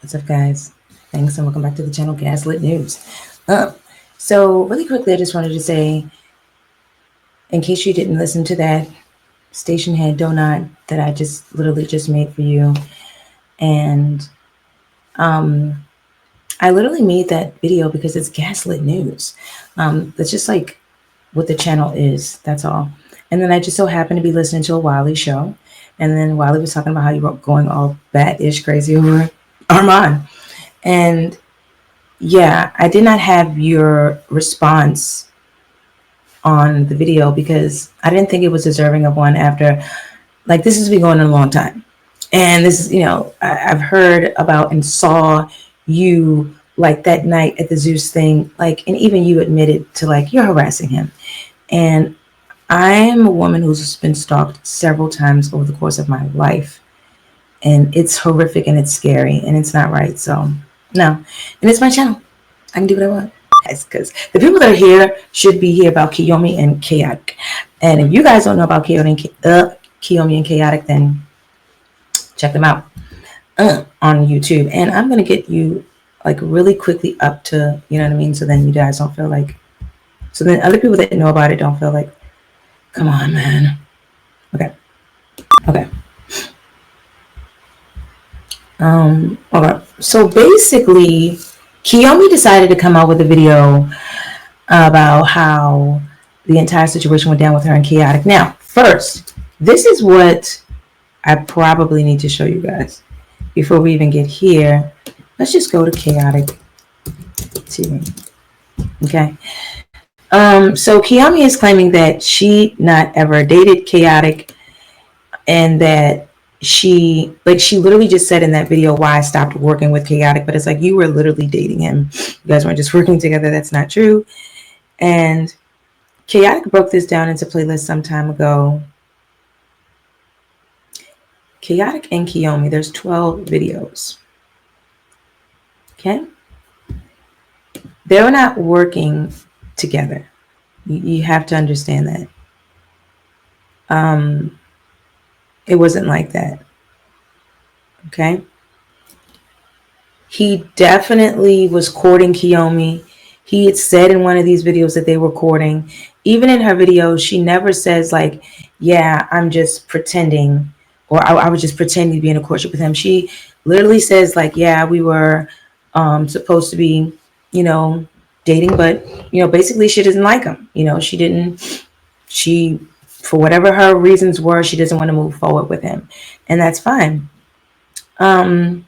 What's up, guys? Thanks, and welcome back to the channel Gaslit News. So, really quickly, I just wanted to say, in case you didn't listen to that station head donut that I just literally just made for you, and I literally made that video because it's Gaslit News. That's just like what the channel is. That's all. And then I just so happened to be listening to a Wiley show, and then Wiley was talking about how you were going all bat-ish crazy over Armand, and yeah, I did not have your response on the video because I didn't think it was deserving of one after, like, this has been going on a long time. And this is, I've heard about and saw you like that night at the Zeus thing, like, and even you admitted to like, you're harassing him. And I'm a woman who's been stalked several times over the course of my life. And it's horrific and it's scary and it's not right. So, no. And it's my channel. I can do what I want. Because the people that are here should be here about Kiyomi and Khaotic. And if you guys don't know about Kiyomi and Khaotic, then check them out on YouTube. And I'm going to get you like really quickly up to, you know what I mean? So then you guys don't feel like, so then other people that know about it don't feel like, come on, man. Okay. Okay. So basically, Kiyomi decided to come out with a video about how the entire situation went down with her and Khaotic. Now, first, this is what I probably need to show you guys before we even get here. Let's just go to Khaotic TV. Okay. So Kiyomi is claiming that she not ever dated Khaotic, and that she literally just said in that video why I stopped working with Khaotic, but it's like, you were literally dating him. You guys weren't just working together. That's not true. And Khaotic broke this down into playlist some time ago. Khaotic and Kiyomi, there's 12 videos. Okay? They're not working together. You have to understand that. It wasn't like that. Okay? He definitely was courting Kiyomi. He had said in one of these videos that they were courting. Even in her video, she never says like, yeah, I'm just pretending, or I was just pretending to be in a courtship with him. She literally says like, yeah, we were supposed to be, dating, but, basically she doesn't like him. She, for whatever her reasons were, she doesn't want to move forward with him. And that's fine. So,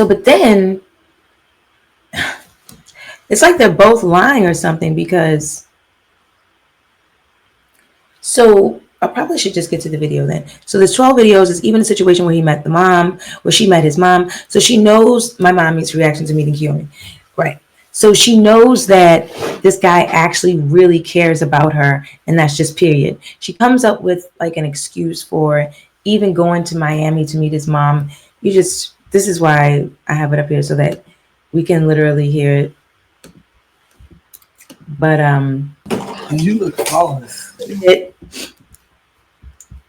but then it's like they're both lying or something, because, so I probably should just get to the video then. So there's 12 videos. It's even a situation where he met the mom, where she met his mom. So she knows my mommy's reaction to meeting Kiyomi. Right. So she knows that this guy actually really cares about her, and that's just period. She comes up with like an excuse for even going to Miami to meet his mom. This is why I have it up here so that we can literally hear it. But you look flawless. It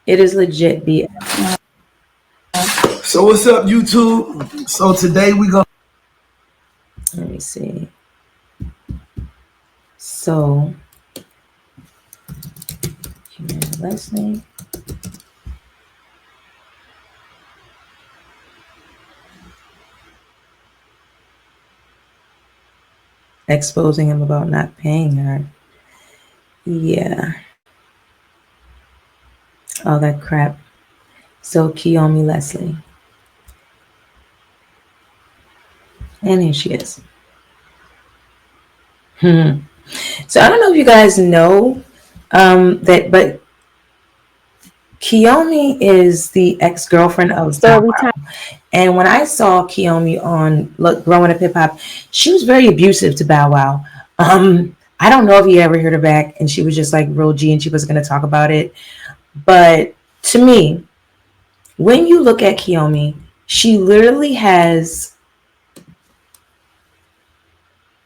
is legit BS. So what's up, YouTube? So today we go. Let me see. So, last name. Exposing him about not paying her. Yeah. All that crap. So Kiyomi Leslie. And here she is. So I don't know if you guys know that, but Kiyomi is the ex-girlfriend of Bow Wow. And when I saw Kiyomi on Growing Up Hip Hop, she was very abusive to Bow Wow. I don't know if he ever heard her back and she was just like real G and she wasn't going to talk about it. But to me, when you look at Kiyomi, she literally has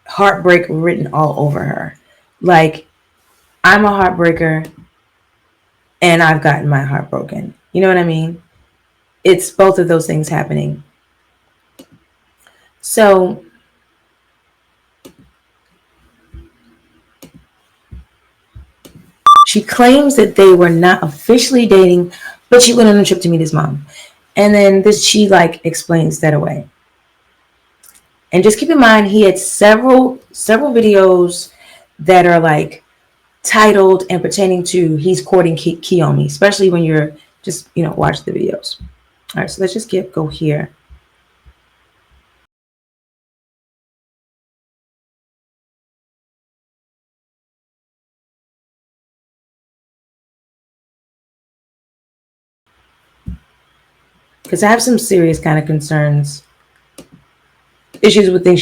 heartbreak written all over her. Like, I'm a heartbreaker and I've gotten my heart broken. You know what I mean? It's both of those things happening. So she claims that they were not officially dating, but she went on a trip to meet his mom. And then this she like explains that away. And just keep in mind he had several videos that are like titled and pertaining to he's courting Kiyomi, especially when you're just, watch the videos. All right, so let's just go here. Because I have some serious kind of concerns, issues with things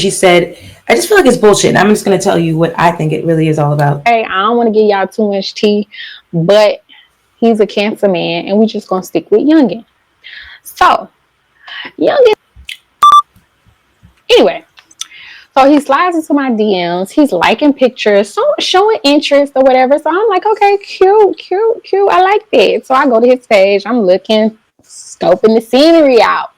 she said. I just feel like it's bullshit. And I'm just gonna tell you what I think it really is all about. Hey, I don't want to give y'all too much tea, but he's a Cancer man, and we're just gonna stick with Youngin. So Youngin, anyway. So he slides into my DMs. He's liking pictures, so showing interest or whatever. So I'm like, okay, cute, cute, cute. I like that. So I go to his page. I'm looking, scoping the scenery out.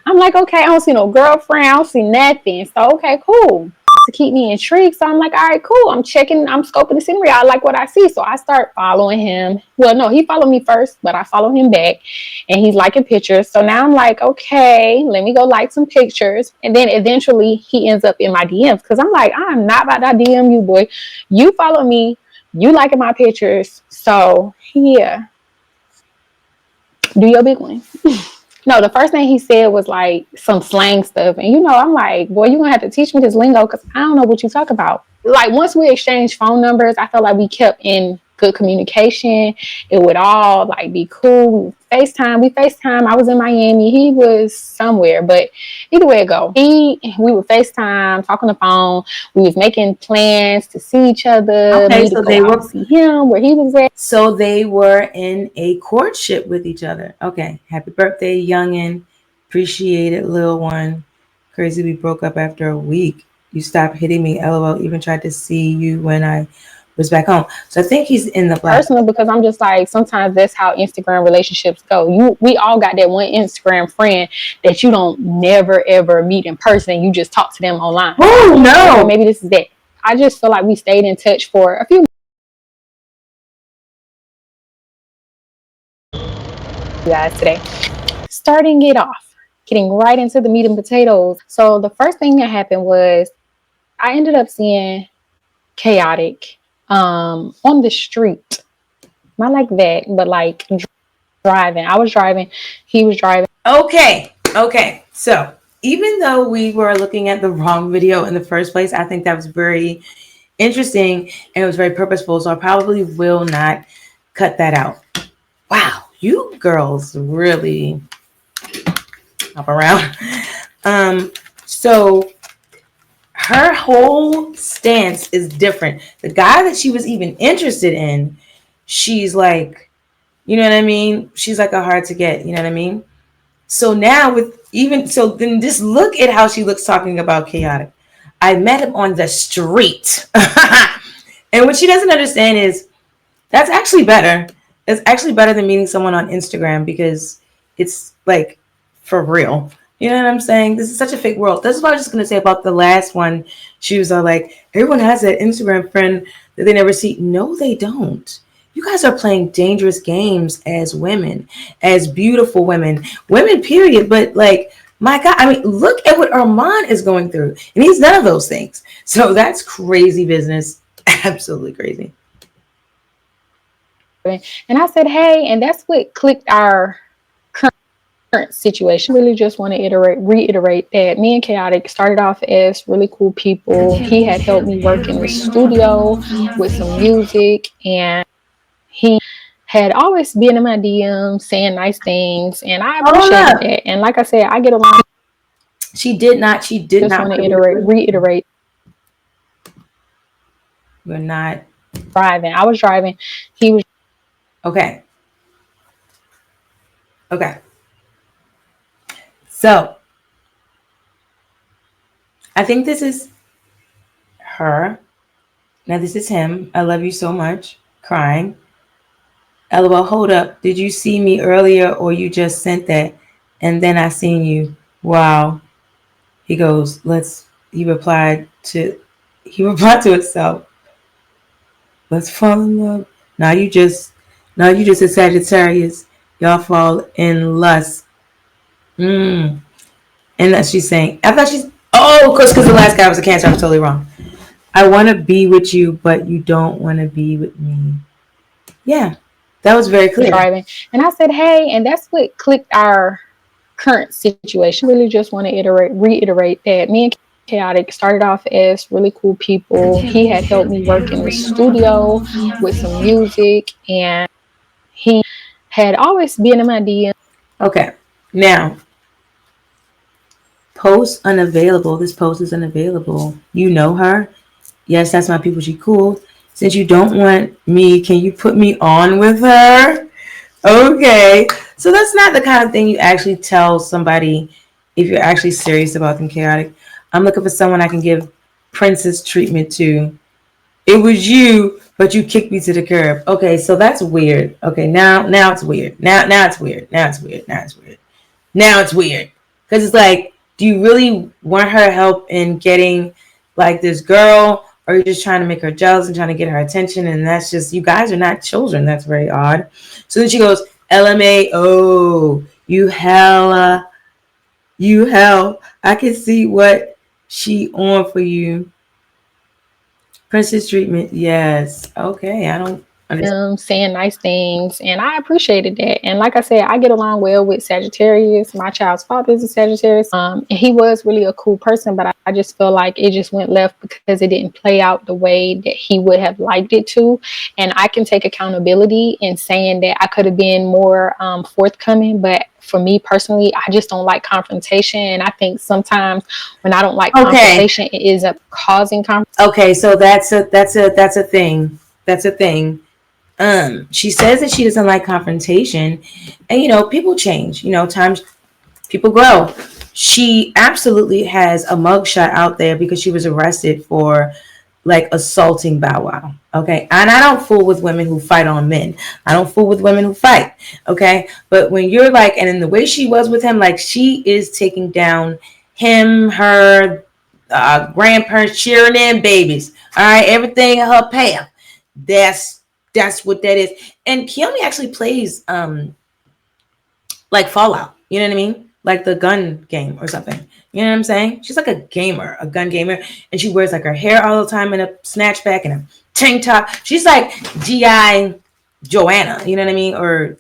I'm like, okay, I don't see no girlfriend. I don't see nothing. So okay, cool. To keep me intrigued. So I'm like, all right, cool. I'm scoping the scenery. I like what I see. So I start following him. Well, no, he followed me first, but I follow him back and he's liking pictures. So now I'm like, okay, let me go like some pictures. And then eventually he ends up in my DMs because I'm like, I'm not about to DM you, boy. You follow me. You liking my pictures. So yeah, do your big one. No, the first thing he said was like some slang stuff. And I'm like, boy, you're going to have to teach me this lingo because I don't know what you talk about. Like once we exchanged phone numbers, I felt like we kept in good communication. It would all like be cool. We FaceTime. I was in Miami. He was somewhere, but either way it go. We would FaceTime, talk on the phone. We was making plans to see each other, Okay, me to so go out and see him where he was at. so they were in a courtship with each other. Okay, happy birthday, youngin. Appreciate it, little one. Crazy we broke up after a week. You stopped hitting me, lol. Even tried to see you when I was back home. So I think he's in the black. Personal because I'm just like sometimes that's how Instagram relationships go. We all got that one Instagram friend that you don't never ever meet in person. You just talk to them online. Oh no! Okay, maybe this is that. I just feel like we stayed in touch for a few guys today. Starting it off, getting right into the meat and potatoes. So the first thing that happened was I ended up seeing Khaotic on the street. Not like that, but like driving. I was driving, he was driving. Okay. So even though we were looking at the wrong video in the first place, I think that was very interesting and it was very purposeful. So I probably will not cut that out. Wow, you girls really hop around. So her whole stance is different. The guy that she was even interested in, she's like, you know what I mean? She's like a hard to get, you know what I mean? So now then just look at how she looks talking about chaotic. I met him on the street. And what she doesn't understand is that's actually better. It's actually better than meeting someone on Instagram because it's like for real. You know what I'm saying? This is such a fake world. This is what I was just gonna say about the last one. She was like, everyone has that Instagram friend that they never see. No, they don't. You guys are playing dangerous games as women, as beautiful women, period. But like, my God, I mean, look at what Armand is going through. And he's none of those things. So that's crazy business. Absolutely crazy. And I said, hey, and that's what clicked our current situation. Really just want to reiterate that me and Khaotic started off as really cool people. He had helped me work in the studio with some music, and he had always been in my DMs saying nice things, and I appreciated that. And like I said, I get along. She did not. Just want to reiterate. We're not Driving. I was driving. He was. okay. Okay. So I think this is her. Now this is him. I love you so much. Crying. LOL. Hold up. Did you see me earlier or you just sent that? And then I seen you. Wow. He goes, let's. He replied to itself. Let's fall in love. Now you just, now you just a Sagittarius. Y'all fall in lust. Mm. And that she's saying, I thought she's, oh, because the last guy was a Cancer. I was totally wrong. I want to be with you, but you don't want to be with me. Yeah, that was very clear. Driving. And I said, hey, and that's what clicked our current situation. Really just want to reiterate that me and Chaotic started off as really cool people. He had helped me work in the studio with some music, and he had always been in my DM. Okay, now post unavailable. This post is unavailable. You know her. Yes, that's my people. She cool. Since you don't want me, can you put me on with her? Okay. So that's not the kind of thing you actually tell somebody if you're actually serious about them chaotic. I'm looking for someone I can give princess treatment to. It was you, but you kicked me to the curb. Okay, so that's weird. Okay, now it's weird. Now it's weird. Now it's weird. Now it's weird. Now it's weird. Because it's like, do you really want her help in getting like this girl, or you're just trying to make her jealous and trying to get her attention? And that's just, you guys are not children. That's very odd. So then she goes, LMA, oh, you hell. I can see what she on for you. Princess treatment, yes. Okay, I don't understand. Saying nice things, and I appreciated that. And like I said, I get along well with Sagittarius. My child's father is a Sagittarius, and he was really a cool person, but I just feel like it just went left because it didn't play out the way that he would have liked it to. And I can take accountability in saying that I could have been more forthcoming, but for me personally, I just don't like confrontation, and I think sometimes when I don't like confrontation, it ends up causing confrontation. Okay, so that's a thing. That's a thing. She says that she doesn't like confrontation, and people change. Times people grow. She absolutely has a mugshot out there because she was arrested for like assaulting Bow Wow. Okay, and I don't fool with women who fight on men. I don't fool with women who fight. Okay, but when you're like, and in the way she was with him, like she is taking down him, her, grandparents, cheering in babies. All right, everything in her path. That's what that is. And Kiyomi actually plays like Fallout. You know what I mean? Like the gun game or something. You know what I'm saying? She's like a gamer, a gun gamer, and she wears like her hair all the time in a snatchback and a tank top. She's like GI Joanna. You know what I mean? Or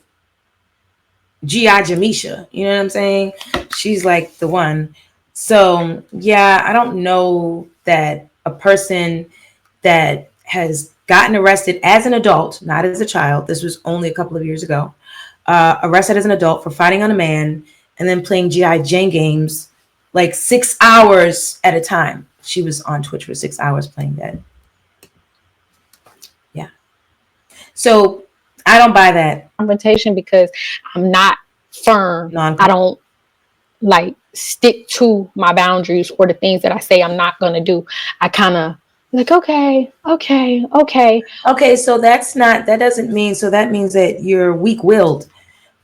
GI Jamisha. You know what I'm saying? She's like the one. So yeah, I don't know that a person that has gotten arrested as an adult, not as a child. This was only a couple of years ago. Arrested as an adult for fighting on a man and then playing GI Jane games like 6 hours at a time. She was on Twitch for 6 hours playing that. Yeah. So I don't buy that. Confrontation because I'm not firm. I don't like stick to my boundaries or the things that I say I'm not going to do. I kind of like, okay. So that doesn't mean, so that means that you're weak willed.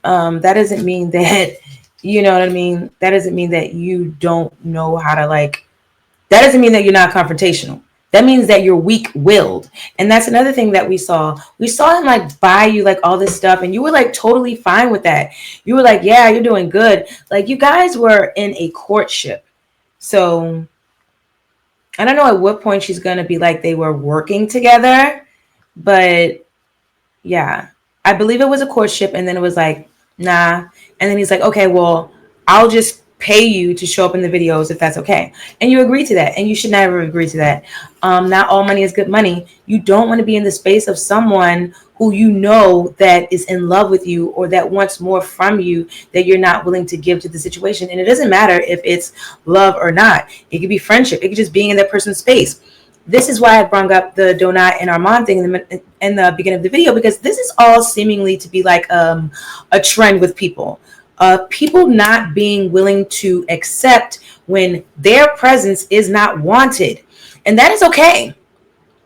That doesn't mean that, you know what I mean? That doesn't mean that you don't know how to like, that doesn't mean that you're not confrontational. That means that you're weak willed. And that's another thing that we saw. We saw him like buy you like all this stuff, and you were like totally fine with that. You were like, yeah, you're doing good. Like you guys were in a courtship. So I don't know at what point she's going to be like they were working together, but yeah, I believe it was a courtship, and then it was like, nah. And then he's like, okay, well, I'll just pay you to show up in the videos if that's okay. And you agree to that, and you should never agree to that. Not all money is good money. You don't want to be in the space of someone who you know that is in love with you or that wants more from you that you're not willing to give to the situation. And it doesn't matter if it's love or not. It could be friendship. It could just being in that person's space. This is why I brought up the Donut and Armand thing in the beginning of the video, because this is all seemingly to be like a trend with people. People not being willing to accept when their presence is not wanted. And that is okay.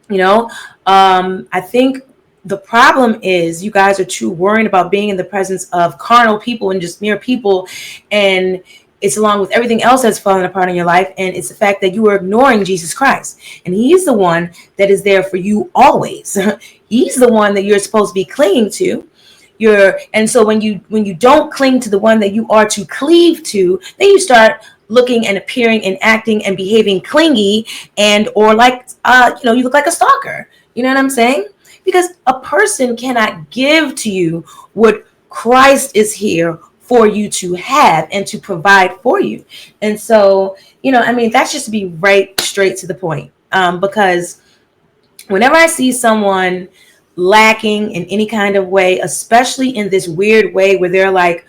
I think the problem is you guys are too worried about being in the presence of carnal people and just mere people, and it's along with everything else that's fallen apart in your life, and it's the fact that you are ignoring Jesus Christ, and He's the one that is there for you always. He's the one that you're supposed to be clinging to. And so when you don't cling to the one that you are to cleave to, then you start looking and appearing and acting and behaving clingy, and or like you look like a stalker. You know what I'm saying? Because a person cannot give to you what Christ is here for you to have and to provide for you. And so, I mean, that's just to be right straight to the point. Because whenever I see someone lacking in any kind of way, especially in this weird way where they're like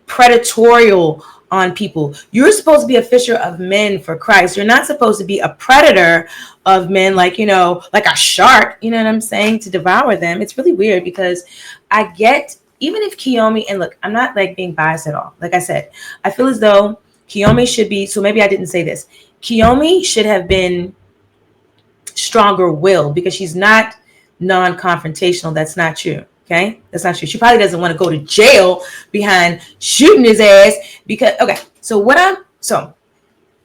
predatorial on people. You're supposed to be a fisher of men for Christ. You're not supposed to be a predator of men, like, like a shark, you know what I'm saying, to devour them. It's really weird because I get, even if Kiyomi, and look, I'm not like being biased at all. Like I said, I feel as though Kiyomi should be, so maybe I didn't say this. Kiyomi should have been stronger willed because she's not non-confrontational. That's not true. Okay, that's not true. She probably doesn't want to go to jail behind shooting his ass because, okay, so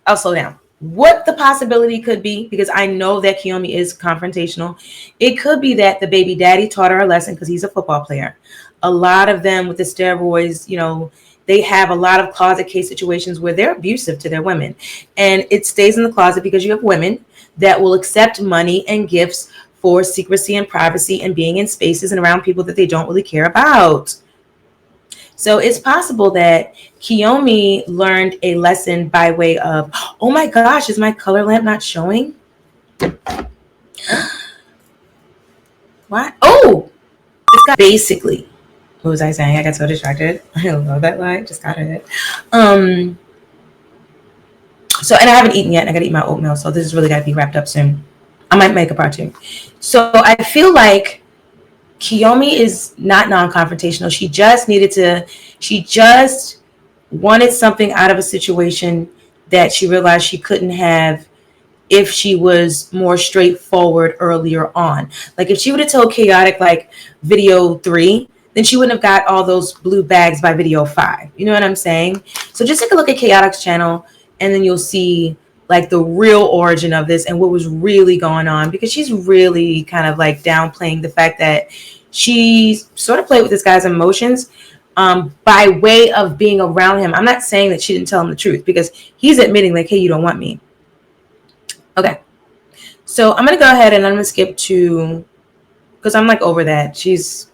I'll slow down. What the possibility could be, because I know that Kiyomi is confrontational, it could be that the baby daddy taught her a lesson because he's a football player. A lot of them with the steroids, they have a lot of closet case situations where they're abusive to their women. And it stays in the closet because you have women that will accept money and gifts for secrecy and privacy and being in spaces and around people that they don't really care about. So it's possible that Kiyomi learned a lesson by way of, oh my gosh, is my color lamp not showing? What? Oh, it's got basically. What was I saying? I got so distracted. I love that line. Just got it. So, and I haven't eaten yet, and I gotta eat my oatmeal. So this is really gotta be wrapped up soon. I might make a part two. So I feel like Kiyomi is not non-confrontational. She just wanted something out of a situation that she realized she couldn't have if she was more straightforward earlier on. Like if she would have told Chaotic like video 3, then she wouldn't have got all those blue bags by video 5. You know what I'm saying? So just take a look at Chaotic's channel and then you'll see like the real origin of this and what was really going on, because she's really kind of like downplaying the fact that she sort of played with this guy's emotions by way of being around him. I'm not saying that she didn't tell him the truth, because he's admitting like, hey, you don't want me. Okay. So I'm going to go ahead and I'm going to skip to, because I'm like over that. She's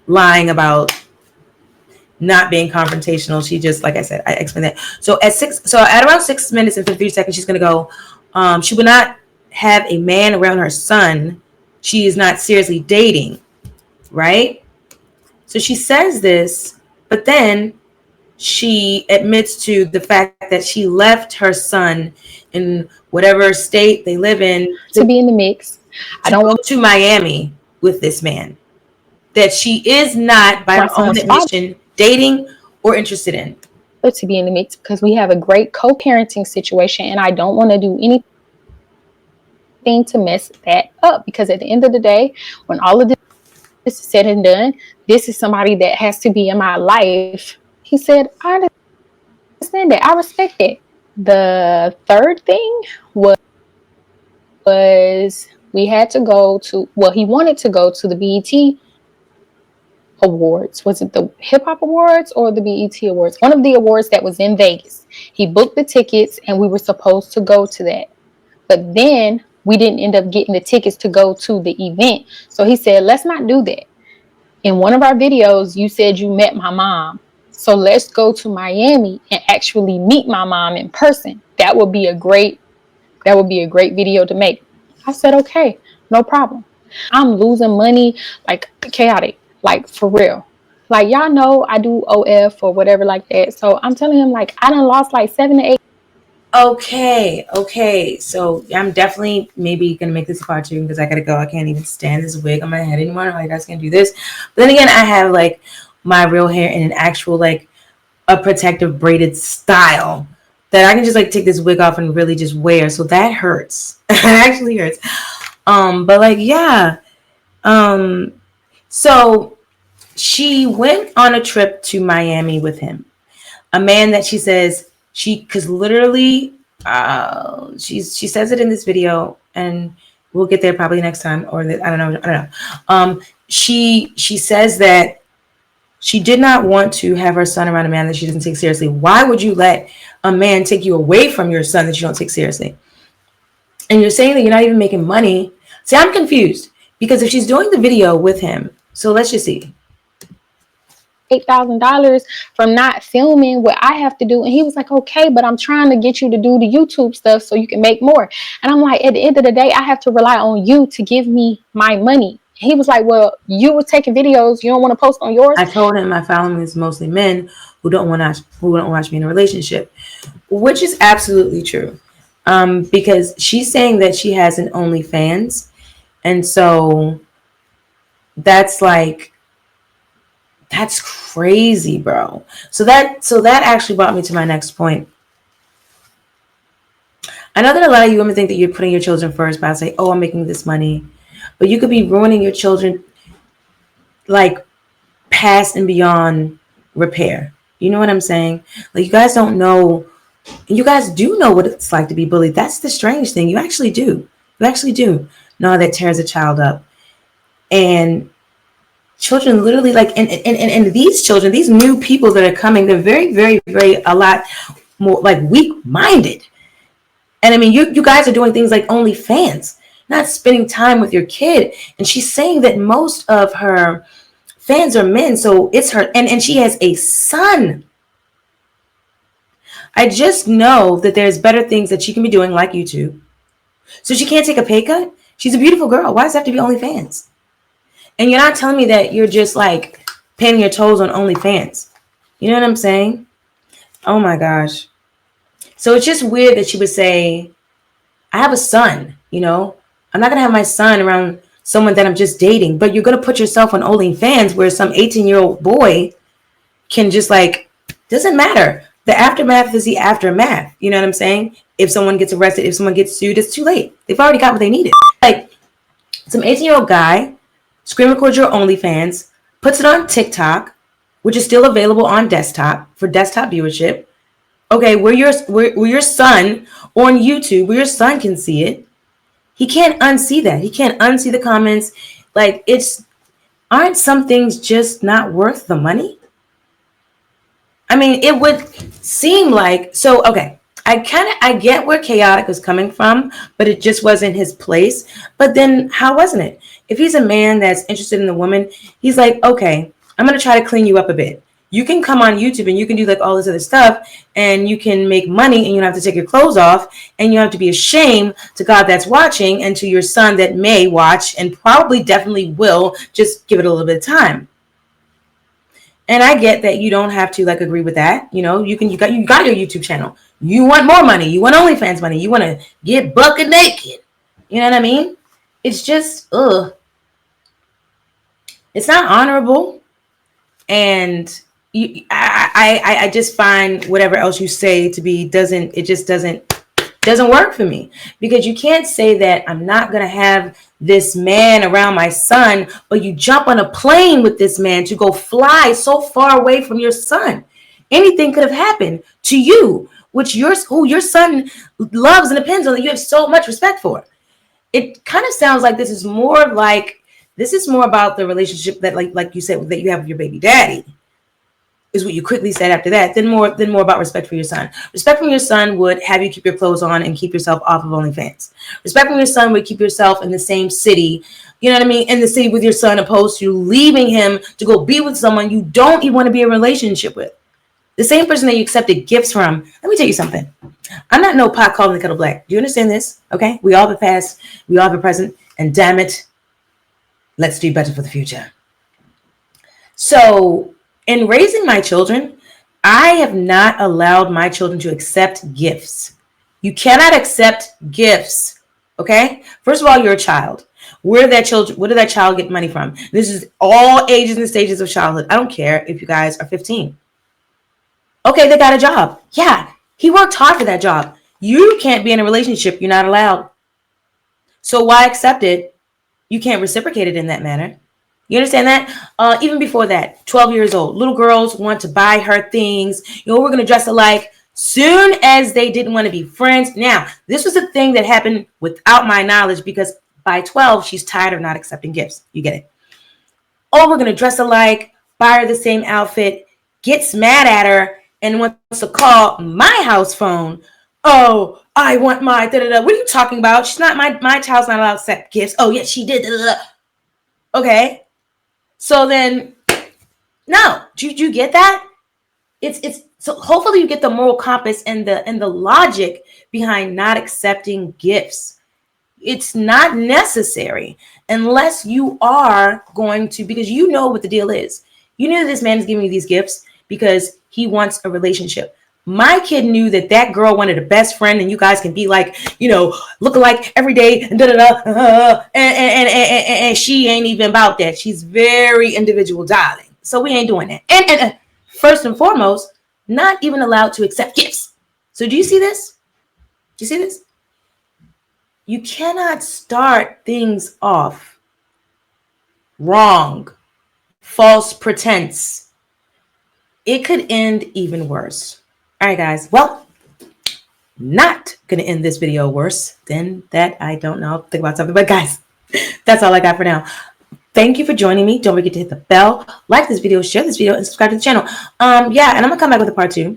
lying about not being confrontational. She just, like I said, I explained that. So at around 6 minutes and 53 seconds, she's going to go, she would not have a man around her son she is not seriously dating, right? So she says this, but then she admits to the fact that she left her son in whatever state they live in to be in the mix. I don't go to Miami with this man that she is not, by her own admission, dating or interested in. To be in the mix because we have a great co-parenting situation, and I don't want to do anything to mess that up, because at the end of the day, when all of this is said and done, this is somebody that has to be in my life. He said, I understand that. I respect it. The third thing was we had to go to, well, he wanted to go to the BET Awards. Was it the Hip Hop Awards or the BET Awards? One of the awards that was in Vegas. He booked the tickets and we were supposed to go to that. But then we didn't end up getting the tickets to go to the event. So he said, let's not do that. In one of our videos, you said you met my mom. So let's go to Miami and actually meet my mom in person. That would be a great video to make. I said, okay, no problem. I'm losing money like chaotic, like for real. Like y'all know I do OF or whatever like that. So I'm telling him like I done lost like 7 to 8. Okay. So I'm definitely maybe gonna make this a part 2 because I gotta go. I can't even stand this wig on my head anymore. Like, you guys can do this. But then again, I have like my real hair in an actual like a protective braided style that I can just like take this wig off and really just wear. So that hurts. It actually hurts. But like, yeah. So she went on a trip to Miami with him. A man that she says because literally, she says it in this video, and we'll get there probably next time, or I don't know. She says that she did not want to have her son around a man that she doesn't take seriously. Why would you let a man take you away from your son that you don't take seriously? And you're saying that you're not even making money. See, I'm confused because if she's doing the video with him, so let's just see. $8,000 from not filming what I have to do. And he was like, okay, but I'm trying to get you to do the YouTube stuff so you can make more. And I'm like, at the end of the day, I have to rely on you to give me my money. He was like, well, you were taking videos. You don't want to post on yours. I told him my following is mostly men who don't watch me in a relationship, which is absolutely true. Because she's saying that she has an OnlyFans, and so that's crazy, bro. So that actually brought me to my next point. I know that a lot of you women think that you're putting your children first by saying, "Oh, I'm making this money," but you could be ruining your children like past and beyond repair. You know what I'm saying? Like, you guys don't know. You guys do know what it's like to be bullied. That's the strange thing. You actually do. You actually do know that tears a child up. And children literally and these children, these new people that are coming, they're very, very, very a lot more like weak-minded. And I mean, you guys are doing things like OnlyFans, not spending time with your kid. And she's saying that most of her fans are men, so it's her, and she has a son. I just know that there's better things that she can be doing, like YouTube. So she can't take a pay cut. She's a beautiful girl. Why does it have to be OnlyFans? And you're not telling me that you're just like painting your toes on OnlyFans. You know what I'm saying? Oh my gosh. So it's just weird that she would say, I have a son, you know? I'm not going to have my son around someone that I'm just dating, but you're going to put yourself on OnlyFans where some 18-year-old boy can just doesn't matter. The aftermath is the aftermath. You know what I'm saying? If someone gets arrested, if someone gets sued, it's too late. They've already got what they needed. Like, some 18-year-old guy screen records your OnlyFans, puts it on TikTok, which is still available on desktop for desktop viewership. Okay, where your son on YouTube, where your son can see it. He can't unsee that. He can't unsee the comments. Like, aren't some things just not worth the money? I mean, it would seem like, so, okay, I get where Khaotic was coming from, but it just wasn't his place. But then how wasn't it? If he's a man that's interested in the woman, he's like, okay, I'm going to try to clean you up a bit. You can come on YouTube and you can do like all this other stuff and you can make money and you don't have to take your clothes off and you don't have to be ashamed to God that's watching and to your son that may watch and probably definitely will. Just give it a little bit of time. And I get that you don't have to like agree with that. You know, you got your YouTube channel. You want more money. You want OnlyFans money. You want to get bucket naked. You know what I mean? It's just, it's not honorable. And I just find whatever else you say to be doesn't work for me, because you can't say that I'm not going to have this man around my son, but you jump on a plane with this man to go fly so far away from your son. Anything could have happened to you, who your son loves and depends on, that you have so much respect for. It kind of sounds like this is more about the relationship that like you said that you have with your baby daddy, is what you quickly said after that, then more about respect for your son. Respect from your son would have you keep your clothes on and keep yourself off of OnlyFans. Respect from your son would keep yourself in the same city, you know what I mean, in the city with your son, opposed to leaving him to go be with someone you don't even want to be in a relationship with. The same person that you accepted gifts from. Let me tell you something. I'm not no pot calling the kettle black. Do you understand this? Okay? We all have a past, we all have a present, and damn it, let's do better for the future. So, in raising my children, I have not allowed my children to accept gifts. You cannot accept gifts, okay? First of all, you're a child. Where did that child get money from? This is all ages and stages of childhood. I don't care if you guys are 15. Okay, they got a job. Yeah, he worked hard for that job. You can't be in a relationship. You're not allowed. So why accept it? You can't reciprocate it in that manner. You understand that? Even before that, 12 years old, little girls want to buy her things. We're going to dress alike. Soon as they didn't want to be friends. Now, this was a thing that happened without my knowledge because by 12, she's tired of not accepting gifts. You get it? Oh, we're going to dress alike, buy her the same outfit, gets mad at her, and wants to call my house phone. Oh, I want my da-da-da. What are you talking about? She's not my child's not allowed to accept gifts. Oh, yes, she did. Da-da-da. Okay. So then, no. Do you get that? It's so hopefully you get the moral compass and the logic behind not accepting gifts. It's not necessary unless you are going to, because you know what the deal is. You know that this man is giving you these gifts because he wants a relationship. My kid knew that girl wanted a best friend, and you guys can be like, look alike every day, and and she ain't even about that. She's very individual, darling. So we ain't doing that. And first and foremost, not even allowed to accept gifts. So do you see this? Do you see this? You cannot start things off wrong, false pretense. It could end even worse. All right, guys. Well, not going to end this video worse than that. I don't know. Think about something. But guys, that's all I got for now. Thank you for joining me. Don't forget to hit the bell, like this video, share this video, and subscribe to the channel. Yeah, and I'm going to come back with a part 2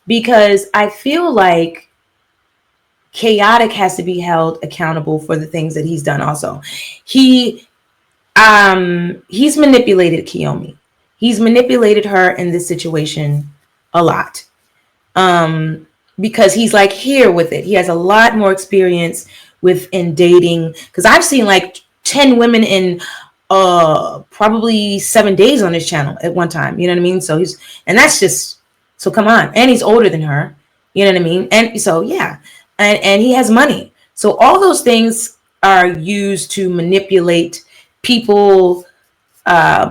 because I feel like Khaotic has to be held accountable for the things that he's done also. He's manipulated Kyomi. He's manipulated her in this situation a lot. Because he's like here with it. He has a lot more experience in dating. Because I've seen like 10 women in probably 7 days on his channel at one time. You know what I mean? So that's just, so come on. And he's older than her. You know what I mean? And so, yeah. And he has money. So all those things are used to manipulate people,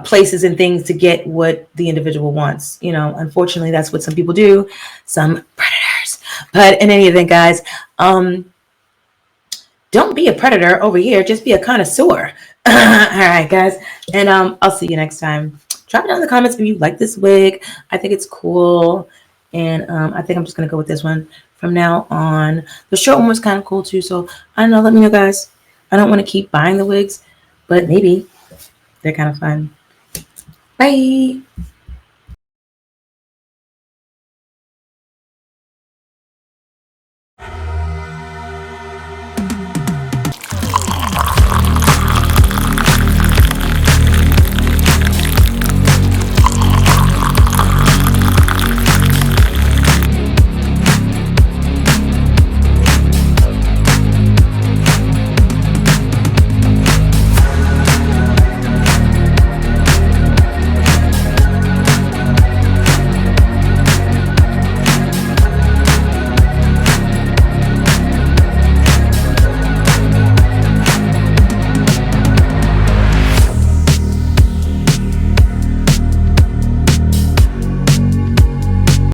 places and things to get what the individual wants. Unfortunately, that's what some people do. Some predators. But in any event, guys, don't be a predator over here. Just be a connoisseur. All right, guys. And I'll see you next time. Drop it down in the comments if you like this wig. I think it's cool. And I think I'm just going to go with this one from now on. The short one was kind of cool too. So I don't know. Let me know, guys. I don't want to keep buying the wigs, but maybe they're kind of fun. Bye.